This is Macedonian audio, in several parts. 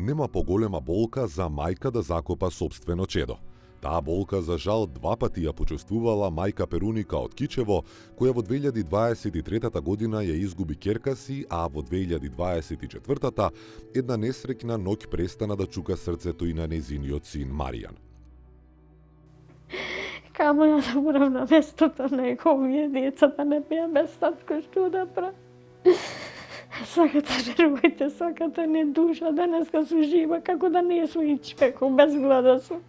Нема поголема болка за мајка да закопа собствено чедо. Таа болка за жал 2 пати ја почувствувала мајка Перуника од Кичево, која во 2023 година ја изгуби ќерка си, а во 2024 една несреќна ноќ престана да чука срцето и на нејзиниот син Маријан. Камо ја да морам на местото на овие деца да не беа без татко, што да правам? Сакате верувајте, сакате не душа, денеска су жива, како да не су и човеко, без глада су.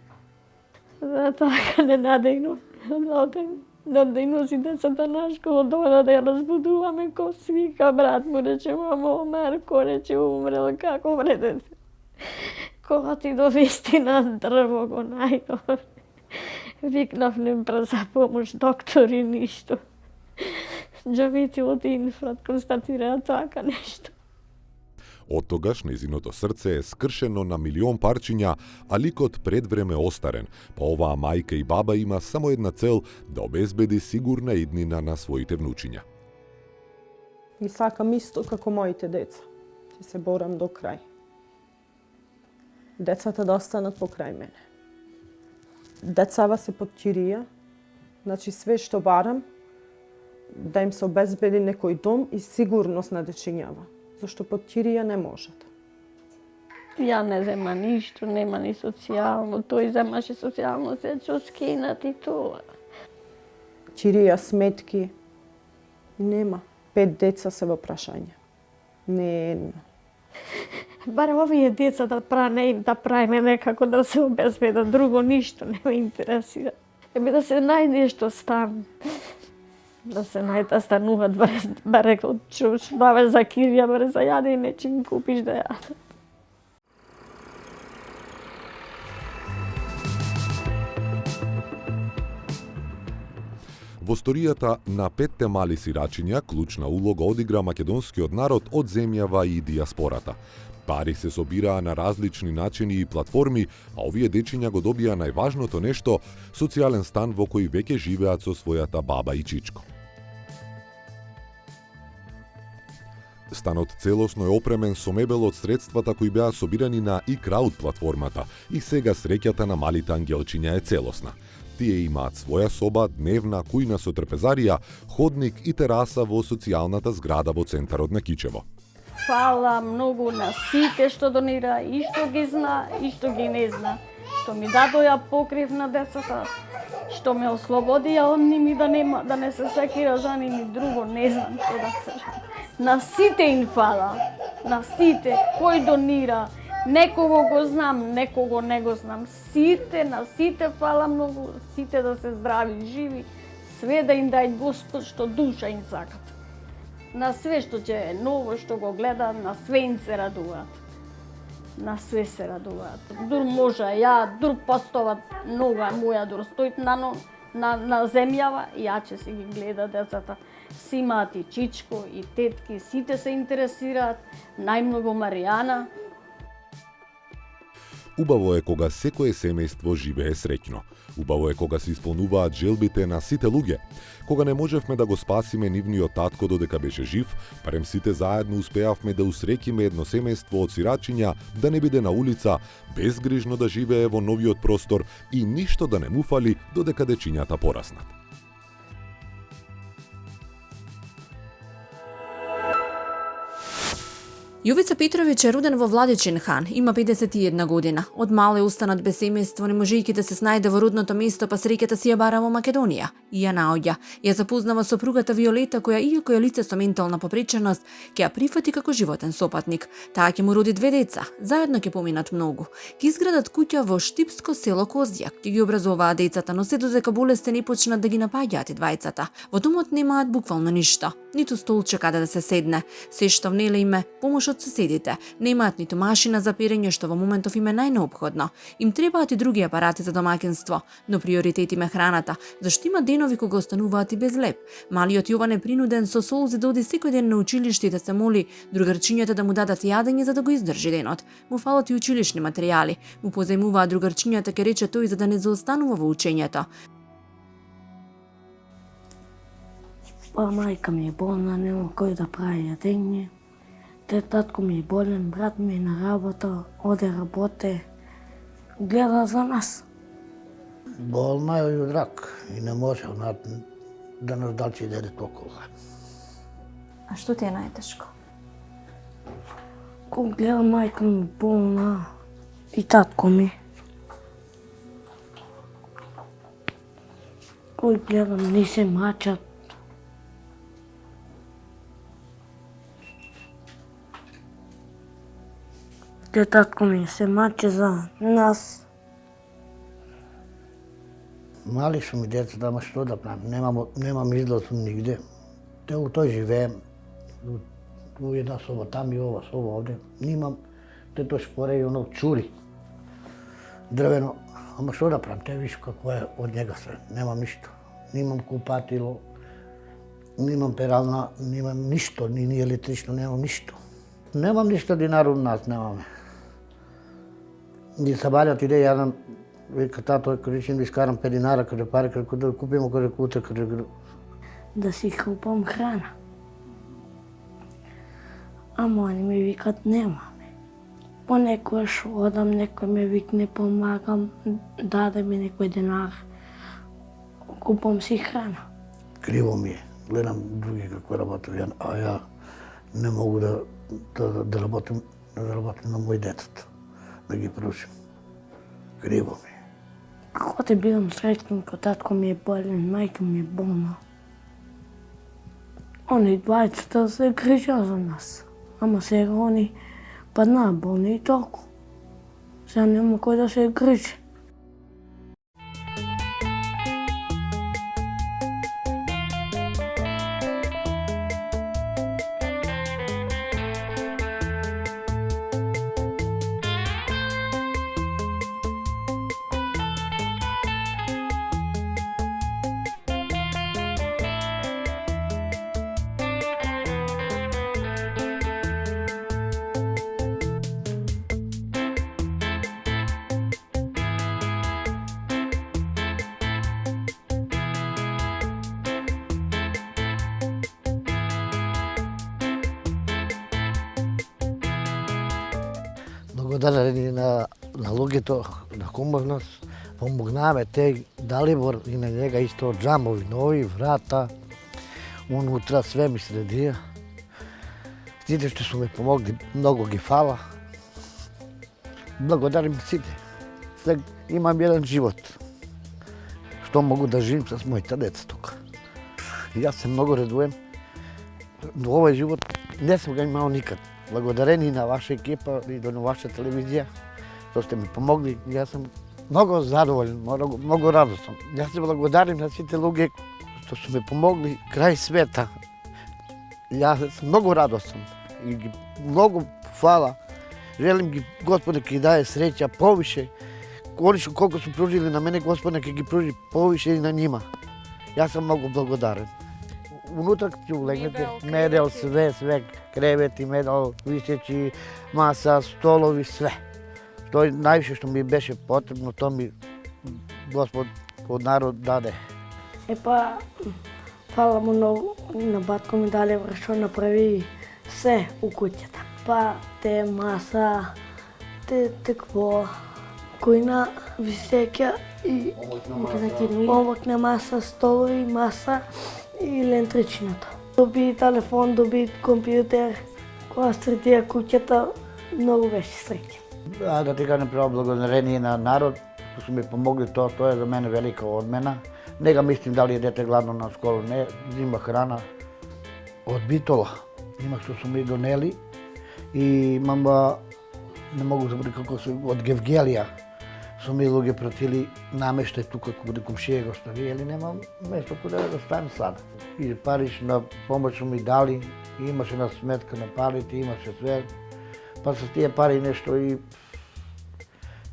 Да, така ненадејно, да носи децата на школа, да ја разбудуваме, ко свика, брат му рече, мамо, Марко рече, умрел, како вредете. Кога ти довести на дрво го најдов. Викнав не за помош, доктори, ништо. Джавити од инфрат констатираа така нешто. Од тогаш незиното срце е скршено на милион парчиња, а ликот пред време остарен, па оваа мајка и баба има само една цел да обезбеди сигурна иднина на своите внучиња. И сакам исто како моите деца. Ќе се борам до крај. Децата да останат покрај мене. Децава се под кирија, значи све што барам, да им се обезбеди некој дом и сигурност на дечињава, зашто под кирија не можат. Ја не зема ништо, нема ни социјално, тој земаше социјално, се ќе скинат и тоа. Кирија, сметки, нема. 5 деца се во прашање. Не е едно. Баре овие деца да правиме некако да се обезбедат, друго ништо не ме интересира. Да се најде нешто стан. Да се најде стануваат, баре од чуш, баве за кирија, баре за јаде и нечим купиш да јадат. Во историјата на 5 мали сирачиња клучна улога одигра македонскиот народ од земјава и диаспората. Пари се собираа на различни начини и платформи, а овие дечиња го добија најважното нешто – социјален стан во кој веќе живеат со својата баба и чичко. Станот целосно е опремен со мебел од средствата кои беа собирани на iCrowd платформата и сега среќата на малите ангелчиња е целосна. Тие имаат своја соба, дневна, кујна со трпезарија, ходник и тераса во социјалната зграда во центарот на Кичево. Фала многу на сите што донира, и што ги зна, и што ги не зна. Што ми дадоја покрив на децата, што ме ослободија од ними да не се секира за ними, друго не знам што да се. На сите им фала, на сите, кој донира, некого го знам, некого не го знам. На сите фала многу, сите да се здрави, живи, све да им дај Господ што душа им сакат. На све што ќе е ново, што го гледаат, на све им се радуваат. На све се радуваат. Дур може ја, дур постават нога моја, дур стоит на земјава, ја ќе си ги гледа децата. Си имаат и чичко, и тетки, сите се интересираат, најмногу Маријана. Убаво е кога секое семејство живее среќно. Убаво е кога се исполнуваат желбите на сите луѓе. Кога не можевме да го спасиме нивниот татко додека беше жив, барем сите заедно успеавме да усреќиме едно семејство од сирачиња да не биде на улица, безгрижно да живее во новиот простор и ништо да не му фали додека дечињата пораснат. Јовица Петровиќ е роден во Владичин хан, има 51 година. Од мал е останат без семејство, не можејќи да се снајде во родното место, па среќата си ја бара во Македонија. И ја наоѓа. Ја запознава сопругата Виолета, која иако е лице со ментална попреченост, ќе ја прифати како животен сопатник. Таа ќе му роди 2 деца, заедно ќе поминат многу. Ќе изградат куќа во Штипско село Козјак, ќе ги образуваат децата, но се додека болести не почнат да ги напаѓаат и двајцата. Во домот немаат буквално ништо, ниту столче каде да се седне. Се што внеле име помош од соседите, немаат ниту машина за перење што во моментов им е најнеопходно. Им требаат и други апарати за домаќинство, но приоритет им е храната, зашто има денови кога остануваат и без леп. Малиот Јован е принуден со солзи да оди секој ден на училиште и да се моли другарчињата да му дадат јадење за да го издржи денот. Му фалат и училишни материјали, му позајмуваат другарчињата, ке рече тој, за да не заостанува во учењето. Мајка ми е болна, нема кој да прави јадење. Те татко ми е болен, брат ми е на работа, оде работе, гледа за нас. Болна е и од рак и не може да нас далчи деде толкова. А што ти е најтешко? Кога гледам мајка ми болна и татко ми. Кога гледам не се мачат. Те татко ми се маче за нас. Мали су ми децата, ама што да правим, немам излаз нигде. Те у тој живеем, у една соба там и ова соба овде. Нимам, те тој шпоре и оно чури. Дрвено, ама што да правим, те виш какво е од njega све, немам ништо. Нимам купатило, нимам перална, нимам ништо, ни електрично, немам ништо. Немам ништо динар од нас, немаме. Ни сабалјат иде јадам, вика тато, каде ќе ми искарам 5 динара, каде пари, каде да купимо, каде кута, каде... Да си купам храна. Ама они ми викат немаме. Понекогаш одам, некој ме викне, помагам, даде ми некој денар. Купам си храна. Криво ми е. Гледам други како работат, а ја не могу да работам на мој детет, да ги прушим. Криво ми е. Како те бидам среќен, кога татко ми е болен, мајка ми е болна. Они двајцата се грижа за нас. Ама сега они паднаа болни и толку. Сега нема кој да се грижи. Благодарени на луѓето, на кумов нас, помогнаваме те, Далибор и на njega исто џамови нови, врата, унутра све ми средија. Сите што су ме помогли, многу ги фала. Благодарим сите. Сега имам еден живот, што могу да живим с моите деца тука. Јас се многу радуем. Овој живот не сум го имал никад. Благодарени на ваша екипа и на ваша телевизија, што сте ми помогли. Јас сум многу задоволен, многу радостен. Јас се благодарим на сите луѓе што су ме помогли крај света. Јас сум многу радостен и ги многу фала. Желим ги Господе ќе ги даде среќа повише. Они што колку су пружили на мене, Господе ќе ги пружи повише и на нима. Јас сум многу благодарен. Унутра ќе улегнете, медел, све, кревети, медел, висечи, маса, столови, све. Што највише што ми беше потребно, то ми Господ од народ даде. Епа, фала му многу на батко ми Далибор што направи се у куќата. Па, те маса, те текво, којна, висеќа и помокна маса, столови, маса и лентричината. Доби телефон, доби компјутер, кога средија куќата, многу беше среќен. Да ти кажам прво благодарение на народ, што су ми помогли, тоа е за мене велика одмена. Не ga мислим дали е дете гладно на школа, не, има храна од Битола. Има што су ми донели и имам, не могу да забравам како се, од Гевгелија. Су ми луѓе пратили намештај тука каде комшија го стави, или немам место каде да ставим сад. И парична помош су ми дали, имаше на сметка на парите, имаше све. Па со тие пари нешто и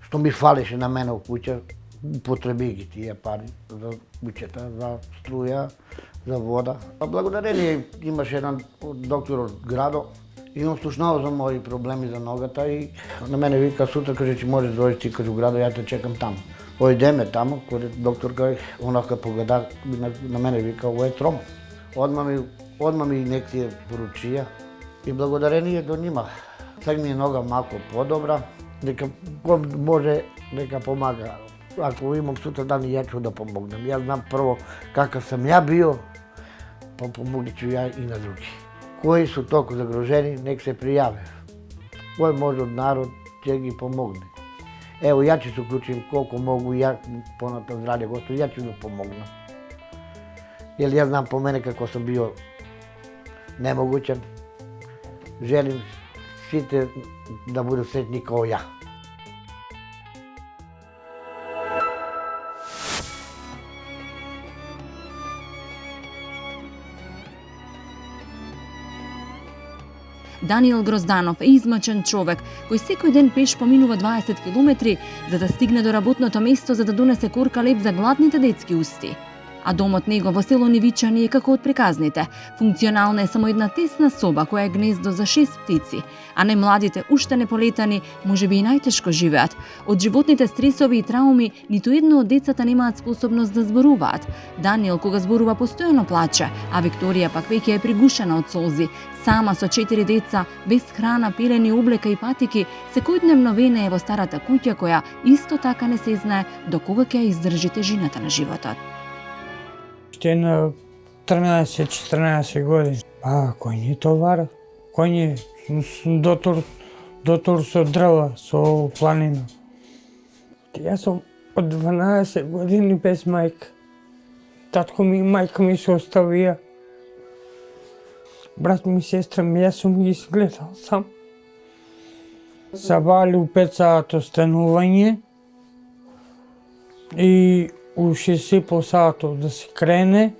што ми фалеше на мене у куќа, употреби ги тие пари за куќата, за струја, за вода. А благодарение имаше еден доктор од градо и он слушнава за мои проблеми за ногата и на мене вика сутра, каже, че можеш да дојдеш ти кажу градо, ја те чекам таму. Ојдеме таму, каде докторка онака погледа на мене вика, ово е тром. Одма ми инекција поручија И благодарение до нима. Сега ми е нога малку подобра, дека кој може нека помага. Ако имам суtraдан и ја ќе да помогнам. Јас знам прво какав сам ја био, па помогничу ја и на други. Кои су толку загрожени, нек се пријаве. Кој може од народ ќе ги помогне. Ево, ја ќе се уклучим колку могу ја понатам здравје Господ, ја ќе да помогнам. Јер ја знам по мене како сум био немогучен. Желим сите да будат сретни како ја. Даниел Грозданов е измачен човек кој секој ден пеш поминува 20 километри за да стигне до работното место за да донесе корка леб за гладните детски усти. А домот него во село Невича не е како од приказните. Функционална е само една тесна соба која е гнездо за 6 птици, а најмладите уште не полетани можеби и најтешко живеат. Од животните стресови и трауми ниту едно од децата немаат способност да зборуваат. Даниел кога зборува постојано плаче, а Викторија пак веќе е пригушена од солзи. Сама со 4 деца, без храна, пилени, облека и патики, секојдневно вене е во старата куќа која исто така не се знае до кога ќе ја издржи тежината на животот. Ще на 13-14 години. Кој ни товара? Кој ни дотор со дрва, со планина. Јас сум од 12 години без мајка. Татко ми и мајка ми се оставија. Брат ми и сестра ми, јас сум ги изгледал сам. Сабали у 5 сата станување и у 6,5 сата да се крене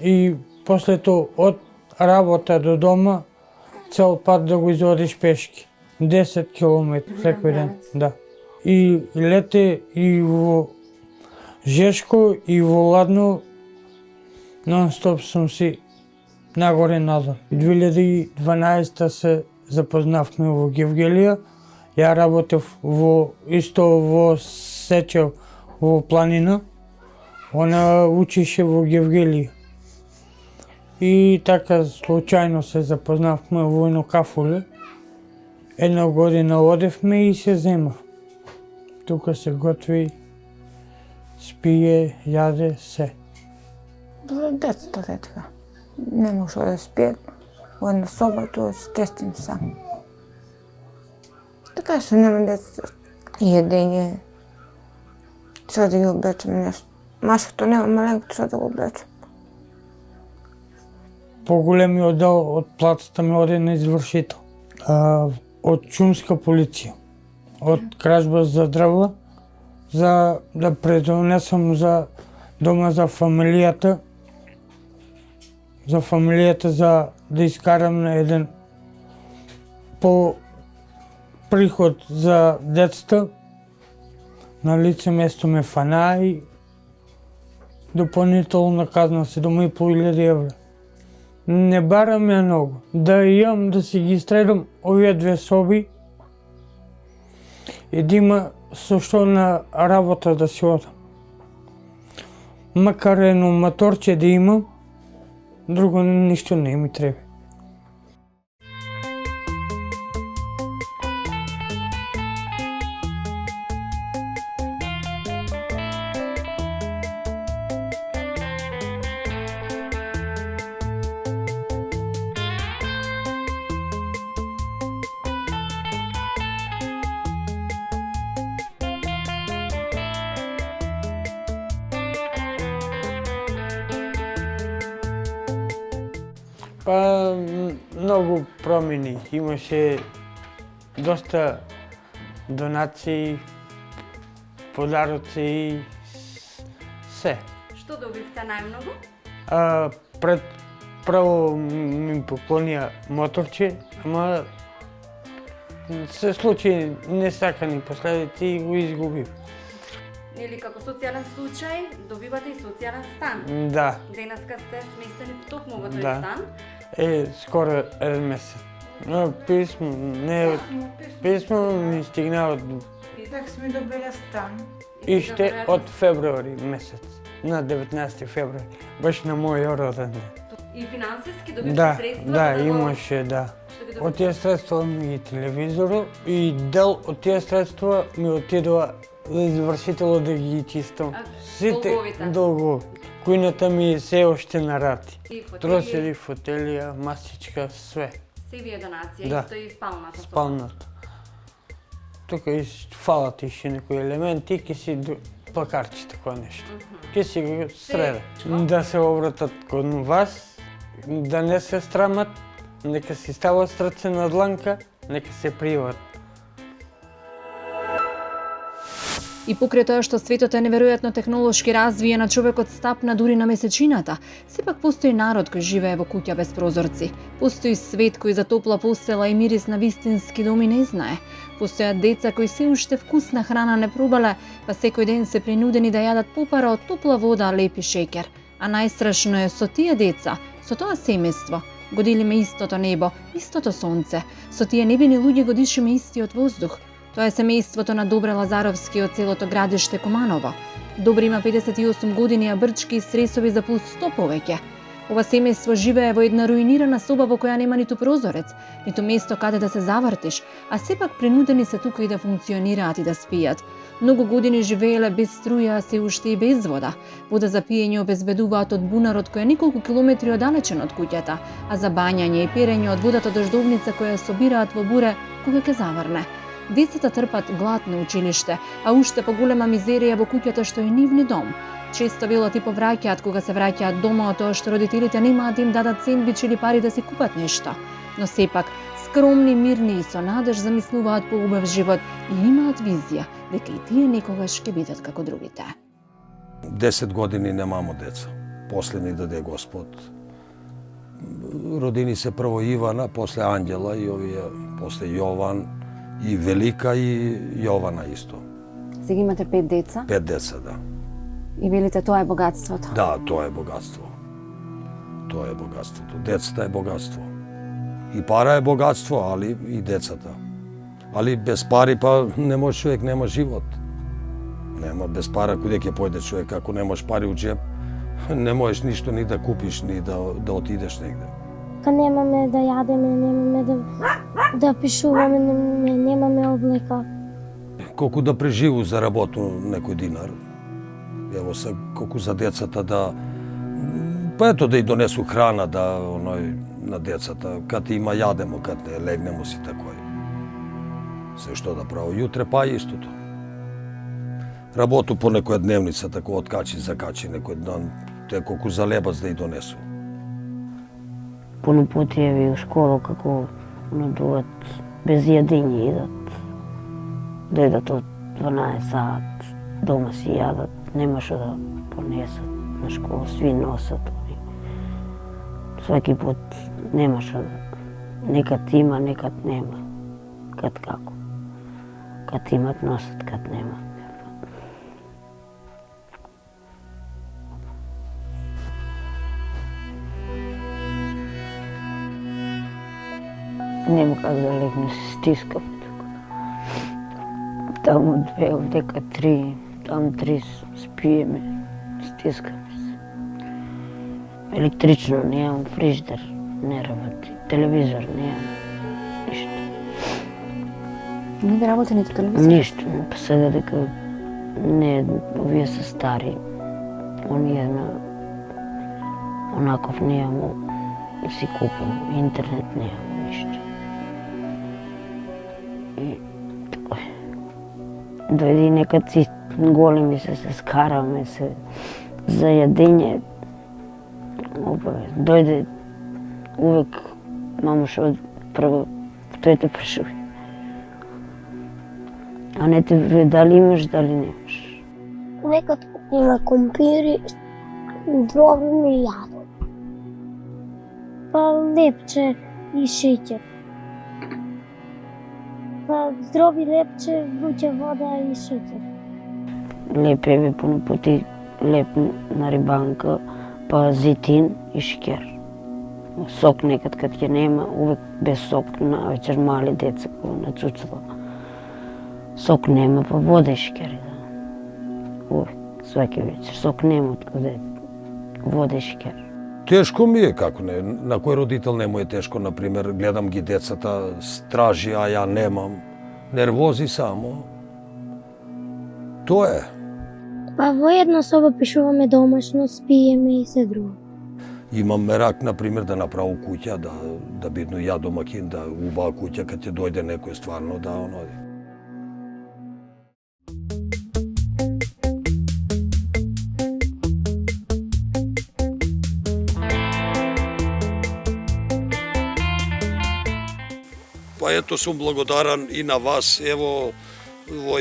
и после тоа од работа до дома цел пат да го изодиш пешки. 10 километри секој ден, да. И лете и во жешко и во ладно нон-стоп сум си нагоре надолу. 2012 се запознавме во Гевгелија. Ја работев во Сечев во планина. Она учише во Гевгелија. И така случајно се запознавме во едно кафуле. Една година одевме и се зема. Тука се готви, спие, јаде, се. Децата е така. Не може да спијат во една соба, тоа се тестим сам. Така што нема децата. Једење, треба да ги облечем нешто. Машкото нема, маленкото треба да го облечем. Поголемиот дел од платата ми оде на извршител. Од шумска полиција, од кражба за дрва, за да предонесам за дома за фамилијата, за да искарам на еден по приход за децата. На лице место ме фана и дополнителна казна 7.500 евра. Не барам ја многу. Да имам да си ги стредам овие две соби и да има со што на работа да си одам. Макар едно моторче да имам, друго ништо не ми треба. Многу промени. Имаше доста донации, подароци и се. Што добивте најмногу? Прво ми поклонија моторче, ама се случи несакани последици и го изгубив. Или како социјален случај, добивате и социјален стан. Да. Денеска сте сместени токму во тој Да. стан. Скоро еден месец. Писмо ми стигна од Така сме добиле стан. иште од февруари месец, на 19 февруари, баш на мојот роден ден. И финансиски добивте Да, средства? да, за го- имаше, да. Што ви Од добивте? тие средства ми и телевизор и дел од тие средства ми отидува за извршителот да ги чистам. долговите? долгови. Кујната ми се уште на рати. И фотели? Тросели, фотелија, масичка, све. Се ви е донација, Да. исто и спалната соба. Спалната. Тука и фалат иште некои елементи, ке си плакарче такова нешто. Ке си го среда. Да се обратат кон вас, да не се страмат, нека си стават страце на дланка, нека се приват. И покрај тоа што светот е неверојатно технолошки развиен, а човекот стапна дури на месечината, сепак постои народ кој живее во куќа без прозорци. Постои свет кој за топла постела и мирис на вистински доми не знае. Постојат деца кои се уште вкусна храна не пробале, па секој ден се принудени да јадат попара од топла вода, леп и шеќер. А најстрашно е со тие деца, со тоа семејство. Го делиме истото небо, истото сонце. Со тие небени луѓе го дишиме истиот воздух. Тоа е семејството на Добре Лазаровски од селото Градиште Куманово. Добри има 58 години, а Брчки и стресови за плюс 100 повеќе. Ова семејство живее во една руинирана соба во која нема ниту прозорец, ниту место каде да се завртиш, а сепак принудени се тука и да функционираат и да спијат. Многу години живееле без струја, а се уште и без вода. Вода за пиење обезбедуваат од бунарот кој е неколку километри оддалечен од куќата, а за бањање и перење од водата дождовница која собираат во буре кога ќе заврне. Децата трпат глад на училиште, а уште поголема мизерија во куќата што е нивни дом. Често велат и повраќаат кога се враќаат дома од тоа што родителите немаат да им дадат сендвич или пари да си купат нешто. Но сепак, скромни, мирни и со надеж замислуваат по убав живот и имаат визија дека и тие некогаш ќе бидат како другите. 10 години немамо деца. После ни даде Господ. Родини се прво Ивана, после Анđела и овие, после Јован и Велика и Јована исто. Сега имате 5 деца 5 деца, да. и велите тоа е богатството. Да, тоа е богатство. Тоа е богатството. Децата е богатство. И пара е богатство, али и децата. Али без пари па не може човек, нема живот. Нема без пара куде ќе појде човек, ако немаш пари у джеб, не можеш ништо ни да купиш, ни да отидеш негде. Кога немаме да јадеме, немаме да пишуваме, немаме облека. Колку да преживу за работу некој динар. Ево се колку за децата да па ето да и донесу храна да на децата, кад има јадемо, кад не легнемо си такој. Се што да право, јутре па истото. Работу по некоја дневница, тако откачи, закачи некој дан, те колку за лебац да и донесу. Puno putevi u školu kako dođat bez jedinje idat. Doјдат od 12 sat, doma si jadat, nemaš da ponesat na školu, svi nosat. Svaki put nemaš da, nekad ima, nekad nema. Kad kako. Kad imat nosat, kad nema. Нема как да легне, се стискам. Таму 2, овдека 3, таму 3 спиеме, стискаме се. Електрично немам, фриждер не работи, телевизор немам, ништо. Не да работи нито телевизор? Ништо, па сега дека не, овие се стари, оние на онаков немам, да си купам, интернет немам, ништо. И така. Дојде некад си големи се скаравме се за јадење. Дојде увек мамуша прво тој те прашува. А не те дали имаш, дали немаш. Некад има компири, дробим и јадам. Па лепче и шеќер. Па здрови лепче, вруќа вода и шеќер. Леп е puno puti леп на рибанка, па зетин и шеќер. Сок некад кад ќе нема, увек без сок на вечер мали деца на цуцла. Сок нема, па вода и шеќер. Увек, сваки вечер. Сок нема откаде, вода и шеќер. Тешко ми е, како не, на кој родител не му е тешко, например, гледам ги децата, стражи, а ја немам, нервози само. Тоа е. Па во една соба пишуваме домашно, спиеме и се друго. Имам мерак, например, да направам куќа, да бидно ја домакин, да убава куќа, кад ќе дојде некој стварно, да оноди. Па ето сум благодарен и на вас, ево, во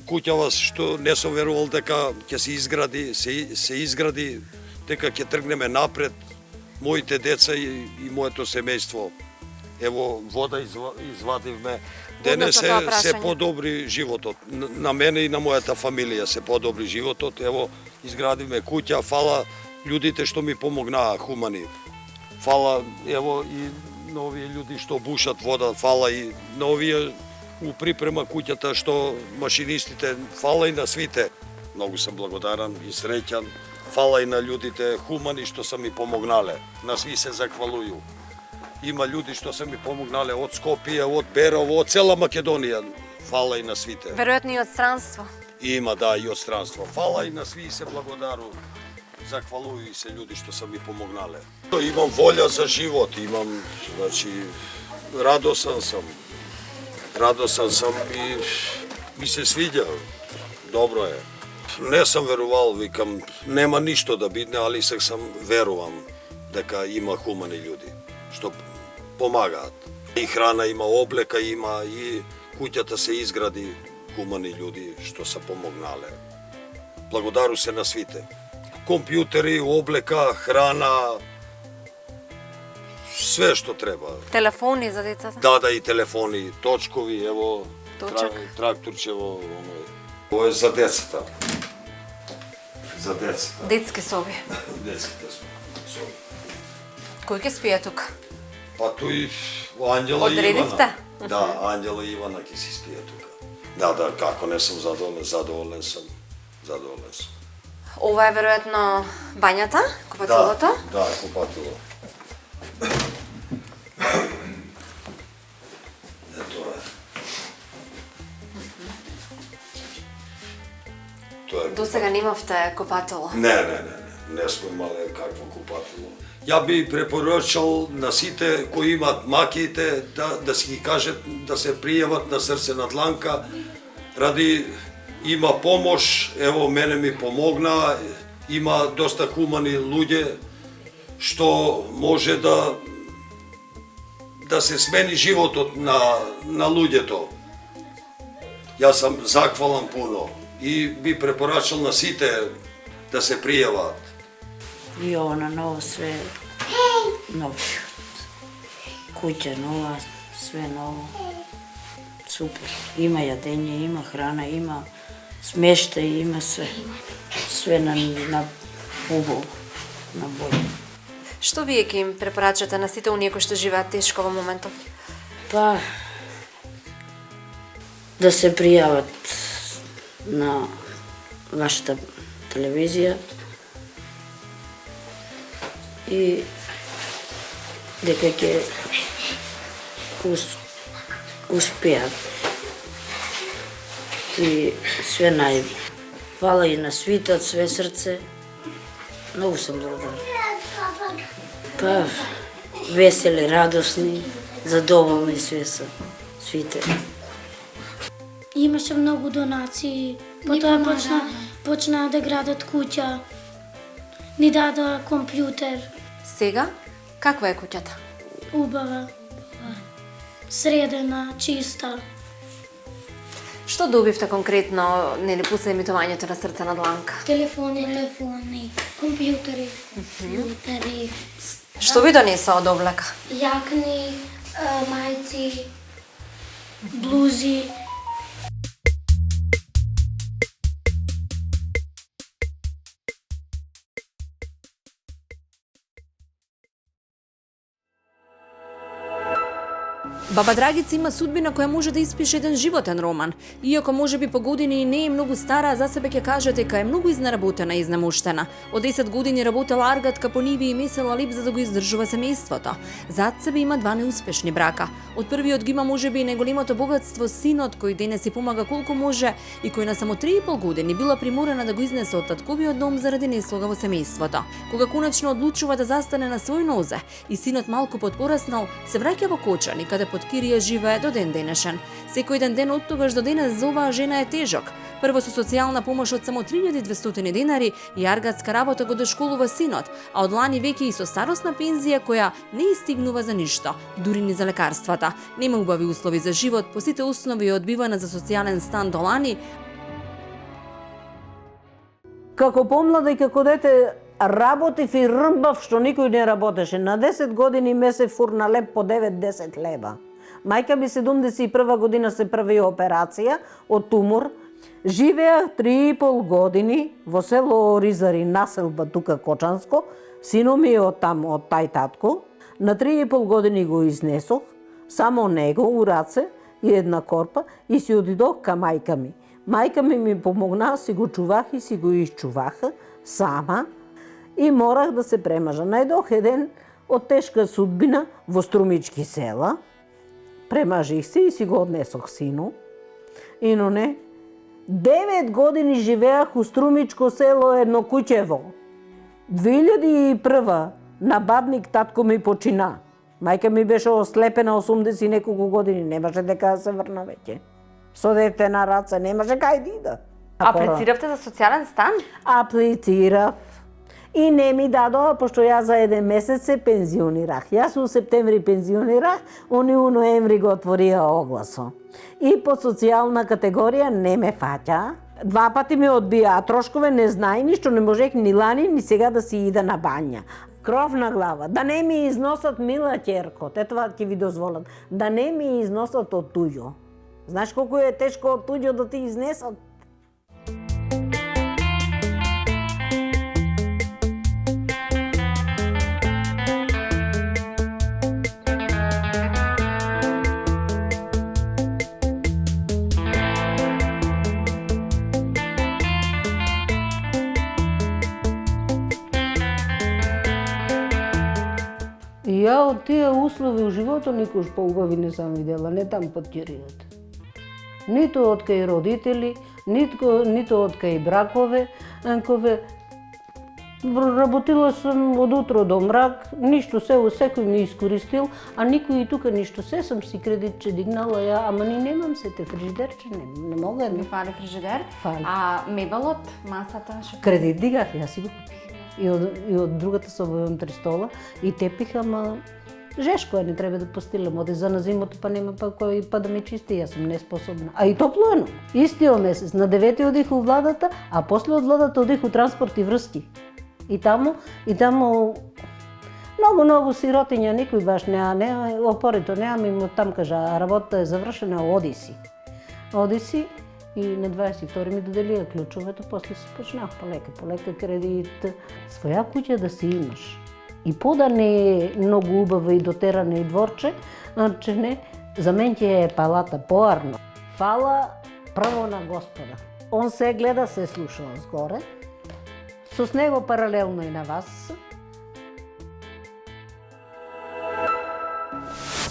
куќа вас што не сум верувал дека ќе се изгради, се изгради, дека ќе тргнеме напред, моите деца и моето семејство. Ево, вода извадивме. Денес се подобри животот. На мене и на мојата фамилија се подобри животот. Ево, изградивме куќа, фала луѓите што ми помогнаа, хумани. Фала, ево, и на овие луѓи што бушат вода, фала и на овие у припрема куќата што машинистите, фала и на свите. Многу сум благодарен и среќан. Фала и на луѓите хумани што са ми помогнале. На сви се заквалују. Има луѓи што са ми помогнале од Скопје, од Берово, од цела Македонија. Фала и на свите. Веројатно и од странство. Има, да, и од странство. Фала и на сви се благодару. Заквалују и се луѓи што са ми помогнале. Имам волја за живот, имам, значи, радосен сум. Радосен сум и ми се свиѓа. Добро е. Не сам верувал, викам, нема ништо да бидне, али сек сам верувам дека има хумани луѓи што помагаат. И храна има, облека има, и куќата се изгради, хумани луѓи што са помогнале. Благодару се на свите. Компјутери, облека, храна, све што треба. Телефони за децата? Да, и телефони, точкови, ево, тракторчево, ова е за децата. За децата. Детски соби. Детските соби. Кој ќе спие тука? Па тој Анđела и Ивана. Одредивте? Да, Анđela и Ивана ќе си спие тука. Да, како не сум задоволен сум. Ова е веројатно бањата, купатилото? Да, купатило. До сега немавте купатило? Не сме имале какво купатило. Ја би препорачал на сите кои имат макиите да си ги кажат да се пријават на Срце на дланка, ради има помош, ево мене ми помогна, има доста хумани луѓе што може да се смени животот на луѓето. Јас сам заквалан пуно и би препорачал на сите да се пријават. И она ново све, нов живот. Куќа нова, све ново. Супер. Има јадење, има храна, има смештај, има све. Све на убаво, на боље. Што вие ќе им препорачате на сите оние кои што живеат тешко во моментов? Па, да се пријават на вашата телевизија и дека ќе успеат и све најби. Фала и на свите од све срце. Многу сум благодарна. Па, весели, радосни, задоволни све се, свите. Имаше многу донации, потоа почнаа да градат куќа, ни дадоа компјутер. Сега, каква е куќата? Убава, средена, чиста. Што добивте конкретно, нели, после емитувањето на Срце на дланка? Телефони, компјутери, Што ви донесоа од облака? Јакни, мајци, блузи. Баба Драгица има судбина која може да испише еден животен роман. Иако може би по години и не е многу стара, за себе ќе каже дека е многу изнаработена и изнамуштена. Од 10 години работела аргатка по ниви и месела лип за да го издржува семејството. Зад себе има 2 неуспешни брака. Од првиот ги има можеби и најголемото богатство синот кој денес си помага колку може и кој на само 3,5 години била приморена да го изнесе од татковиот дом заради неслога во семејството. Кога конечно одлучува да застане на свој нозе и синот малку подпораснал, се враќа во Кочани, каде под Кирија живее до ден денешен. Секој ден од тогаш до денес за оваа жена е тежок. Прво со социјална помош од само 3200 денари и аргатска работа го дошколува синот, а од лани веќе и со старосна пензија која не истигнува за ништо, дури ни за лекарствата. Нема убави услови за живот, по сите основи е одбивана за социјален стан до лани. Како помлада и како дете работев и рмбав што никој не работеше. На 10 години ме се фурна леп по 9-10 лева. Мајка ми 71 година се прави операција од тумор. Живеах 3,5 години во село Оризари, населба тука Кочанско. Сино ми е од там, од тај татко. На 3,5 години го изнесох, само него у раце и една корпа и си одидох ка мајка ми. Мајка ми помогна, си го чувах и си го исчувах сама и морах да се премажа. Најдох еден од тешка судбина во Струмички села. Премажих се и си го однесох сино. Ино не. 9 години живеах у Струмичко село едно куќево. 2001 на Бадник татко ми почина. Мајка ми беше ослепена 80 и неколку години, немаше дека да се врна веќе. Со дете на раце немаше кај да иде. Аплициравте за социјален стан? Аплицирав. И не ми дадоа, пошто јас за 1 месец се пензионирах. Јас у септември пензионирах, они у ноември го отворија огласо. И по социјална категорија не ме фаќа. 2 пати ме одбија трошкове, не знај ништо, не можех ни лани, ни сега да си ида на бања. Кров на глава, да не ми износат мила ќерко, те това ќе ви дозволат, да не ми износат од туѓо. Знаеш колку е тешко од туѓо да ти изнесат? Ја од тие услови у животот никош поубави не сам видела, не там под Киријата. Ниту од кај родители, ниту од кај бракове, работила сум од утро до мрак, ништо секој ми искористил, а никој и тука ништо, се сам си кредитче дигнала ја, ама ни немам сете фрижидерче, не мога. Ми фали фрижидер? Фали. А мебелот, масата? Кредит дигах, јас си го купих. И од другата соба имам 3 стола и тепих, ама жешко е, не треба да постилам. Оди за на зимото па нема па кој па да ме чисти, јас сум неспособна. А и топло е. Истиот месец, на 9 одих у владата, а после од владата одих у транспорт и врски. И таму многу сиротиња, никој баш не опорито, неам им од там кажа, работата е завршена, оди си. И на 22 ми доделија клучовето, после си почнах полека кредит. Своја куќа да си имаш. И да не е многу убава и дотерана и дворче, че не, за мен ќе е палата поарно. Фала прво на Господа. Он се гледа, се слуша згоре. С него паралелно и на вас.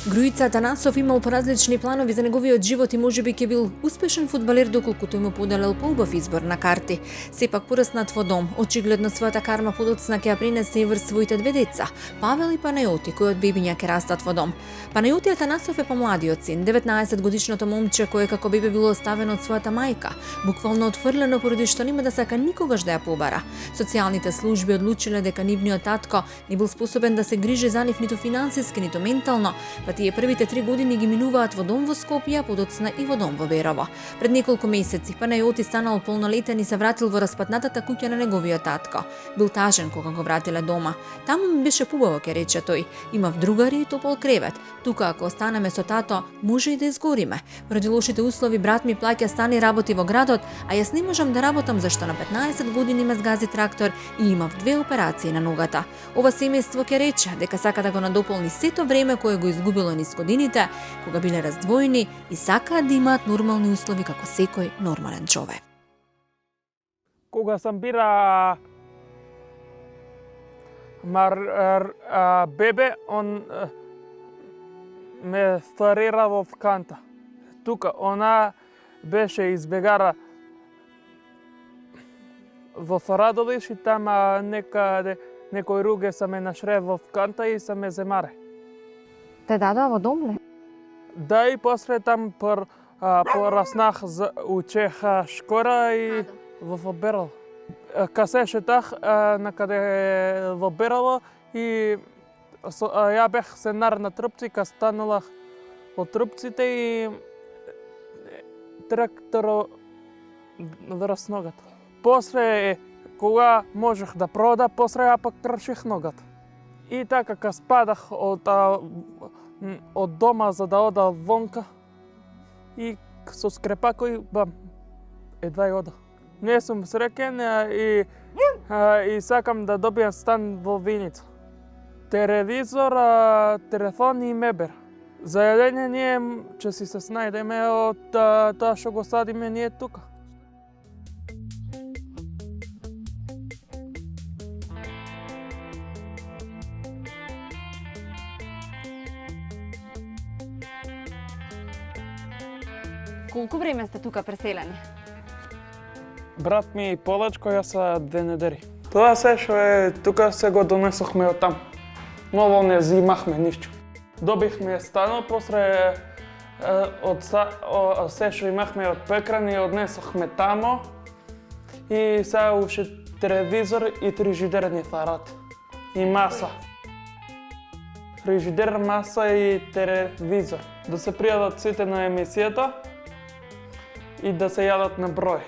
Груица Атанасов имал поразлични планови за неговиот живот и можеби ќе бил успешен фудбалер доколку тој му поделил поубав избор на карти. Сепак пораснат во дом, очигледно својата карма подоцна ќе ја принесе и врз своите 2 деца, Павел и Панајоти, кои од бебиња ќе растат во дом. Панајоти Атанасов е помладиот син, 19-годишното момче кое како бебе било оставено од својата мајка, буквално отфрлено поради што нема да сака никогаш да ја побара. Социјалните служби одлучиле дека нивниот татко не бил способен да се грижи за нив ниту финансиски, ниту ментално, па тие првите 3 години ги минуваат во дом во Скопје, подоцна и во дом во Берово. Пред неколку месеци Панајоти станал полнолетен и се вратил во распаднатата куќа на неговиот татко. Бил тажен кога го вратиле дома. Таму ми беше пубаво, ке рече тој. Имав другари и топол кревет. Тука ако останеме со тато, може и да изгориме. Поради лошите услови брат ми плаќа стани работи во градот, а јас не можам да работам зашто на 15 години ме згази трак фактор и имав 2 операции на ногата. Ова семејство ќе рече дека сака да го надополни сето време кое го изгубило низ годините, кога биле раздвоени и сакаат да имаат нормални услови како секој нормален човек. Кога сам бира бебе, он ме старира во канта. Тука, она беше избегара во Сорадолиш и тама некаде некој руге са ме нашре во канта и са ме земаре. Те дадоа во дом ли? Да, и после там пораснах учех школа и во Берал. Ка се шетах накаде во Берало и ја бех сенар на трупци, ка станувах од трупците и трактор врз ногата. После, кога можех да прода, после ја пак троших ногата. И така, ка спадах од дома за да ода вонка и со скрепакој, бам, едва и ода. Не сум среќен и сакам да добијам стан во Виница. Телевизор, телефон и мебер. За јадење ние ќе си се снајдеме од тоа што го садиме ние тука. Колку време сте тука преселени? Брат ми полачко, јас 2 недели. Тоа се што е тука се го донесохме од там. Ново не зимахме ништо. Добихме станот, после од се што имахме од пекрани однесохме тамо и сега уште телевизор и фрижидерни фарат и маса. Фрижидер, маса и телевизор. Да се пријадат сите на емисијата и да се јадат на број.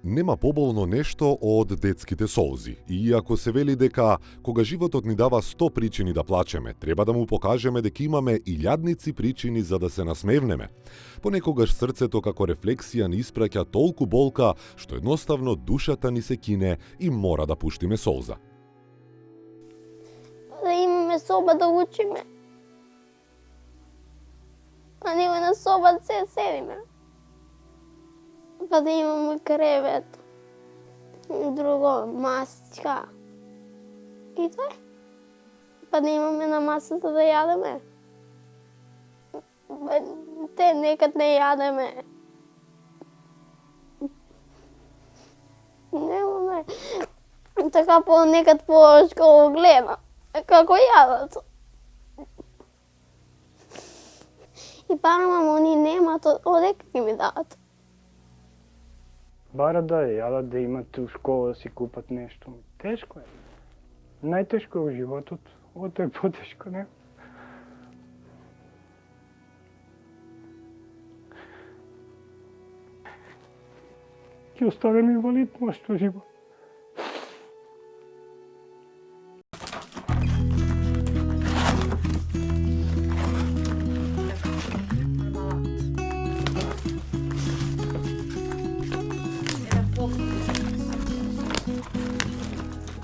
Нема поболно нешто од детските солзи. И иако се вели дека кога животот ни дава 100 причини да плачеме, треба да му покажеме дека имаме илјадници причини за да се насмевнеме. Понекогаш срцето како рефлексија ни испраќа толку болка што едноставно душата ни се кине и мора да пуштиме солза. Да имаме соба да учиме. А ние на соба се седиме. Па да имаме кревет, друго масичка. И тоа е. Па да имаме на масата да јадеме. Те некад не јадеме. Немаме. Така некад по школу гледа. Како јадат. И парама они немат, одека ги ми дават. Бара да јадат, да имат у школа да си купат нешто. Тешко е. Најтешко е во животот. Ото е потешко, не? Ќе оставим инвалид мојто живот.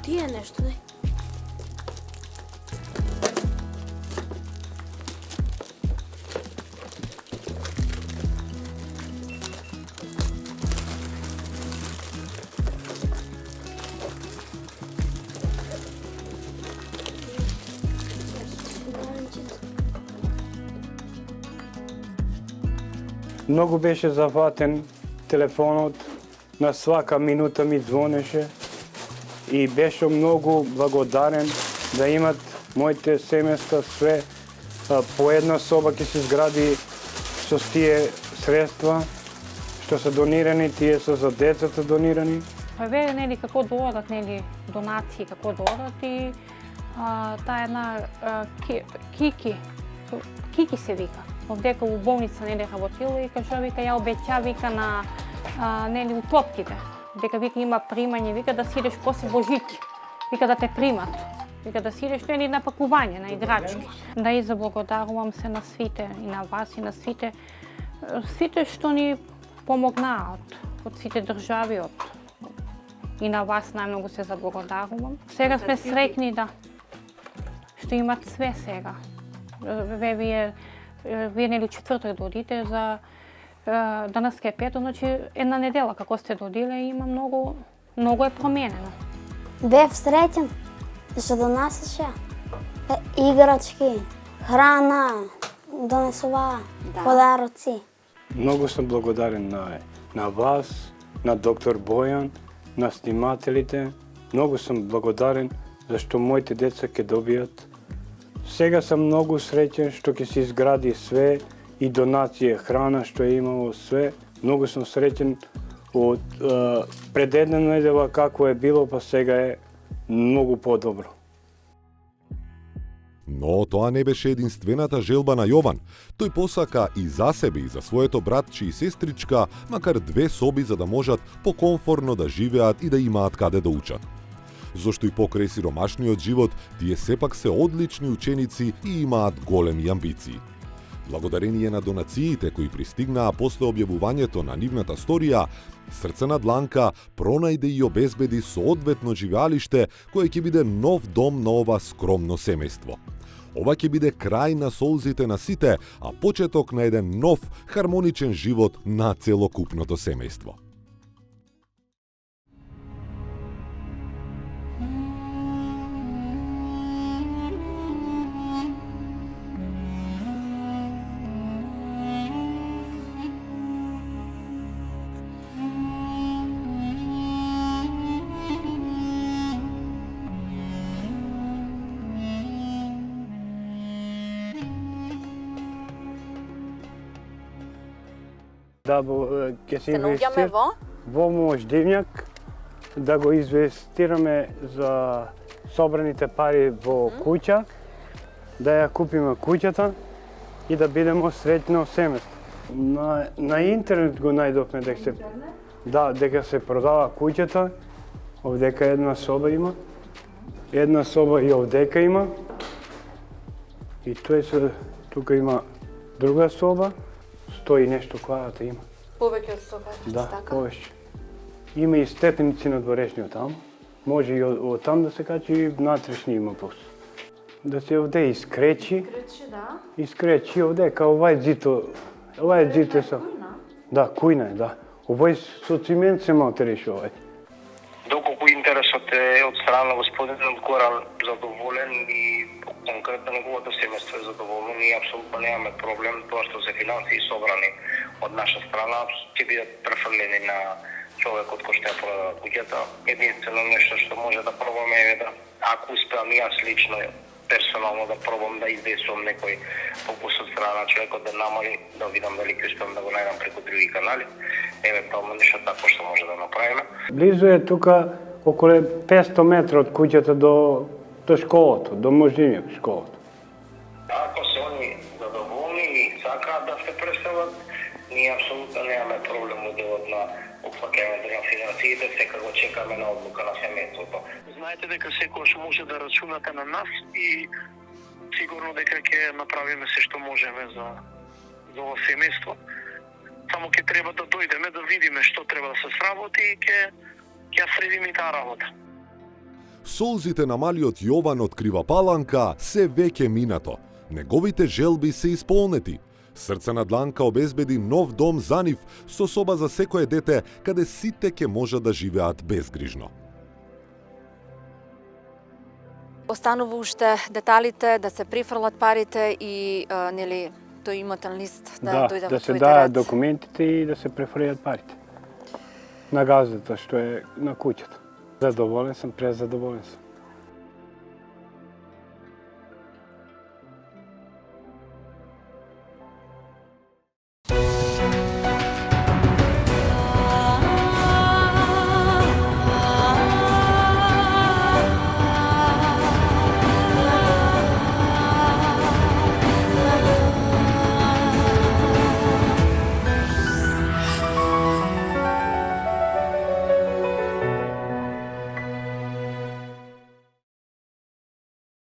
Тие нешто, дај. Многу беше заватен телефонот, на свака минута ми звонеше и беше многу благодарен да имат моите семејства све по една соба ќе се изгради со тие средства што се донирани, тие се за децата донирани. Па вели нели како доодат нели донации, како доодат и таа една Кики се вика. овдека у болница нели работил и кажа вика ја обеќа вика на нели утопките. Дека вика има примање, вика да си идеш после Божиќ, вика да те примат. Вика да си идеш нели на пакување, на играчки. Да и заблагодарувам се на сите и на вас и на сите што ни помогнаат, од сите држави, и на вас најмногу се заблагодарувам. Сега сме среќни да што имат све сега. Вие нели четврток додите за данас е пето, значи една недела како сте додиле има многу е променено. Бев среќен што донасеше играчки, храна, донесува подароци. Многу сум благодарен на вас, на доктор Бојан, на снимателите. Многу сум благодарен зашто моите деца ќе добијат. Сега сум многу среќен што ќе се изгради све и донација храна што е имало све. Многу сум среќен од пред една недела како е било, па сега е многу подобро. Но тоа не беше единствената желба на Јован. Тој посака и за себе и за своето братче и сестричка, макар 2 соби за да можат покомфорно да живеат и да имаат каде да учат. Зошто и покрај сиромашниот живот, тие сепак се одлични ученици и имаат големи амбиции. Благодарение на донациите кои пристигнаа после објавувањето на нивната сторија, Срцена дланка пронајде и обезбеди соодветно живеалиште кое ќе биде нов дом на ова скромно семејство. Ова ќе биде крај на солзите на сите, а почеток на еден нов, хармоничен живот на целокупното семејство. Да, ќе се инвестираме во мождивњак, да го инвестираме за собраните пари во куќа, да ја купиме куќата и да бидеме среќно семејство. На интернет го најдовме дека се продава куќата, овдека една соба има, една соба и овдека има, и тука има друга соба, 100 и нешто квадрата има. Повеќе од 100 квадрата, да, така? повеќе. Има и степеници на дворешниот там. Може и од там да се качи и внатрешни има пус. Да се овде искречи. Искречи, да. Искречи овдека, овај џито е со... Да, кујна е, да. Овој со цимент се мал реши овај. Доколку интересот е од страна на господинот Горан задоволен и конкретно неговото семејство е задоволно, ние апсолутно немаме проблем, тоа што се финансии собрани од наша страна ќе бидат префрлени на човекот кој што ја продава куќата. Единствено нешто што може да пробаме е да, ако успеам и јас лично персонално да пробам да издесувам некој покус од страна на човекот да намали, да видам дали ќе успеам да го најдам преку други канали, евентуално нешто тако што може да направиме. Близу е тука околу 500 метра од куќата до школото, до мождивњак школото. Ако се они задоволни и сакаат да се преселат, ние апсолутно немаме проблем во делот на опфаќањето на финансиите, сега го чекаме на одлука на семејството. Знаете дека секогаш може да рачунате на нас и сигурно дека ќе направиме се што можеме за ова семејство. Само ќе треба да дојдеме да видиме што треба да се сработи и ќе ја средиме таа работа. Солзите на малиот Јован од Крива Паланка се веќе минато. Неговите желби се исполнети. Срцена дланка обезбеди нов дом за нив со соба за секое дете, каде сите ќе можат да живеат безгрижно. Останува уште деталите, да се прифрлат парите и нели тој имотен лист да дојде во да се твоите даат раце. документите и да се префрлат парите на газдата што е на куќата. Задоволен сум, презадоволен сум.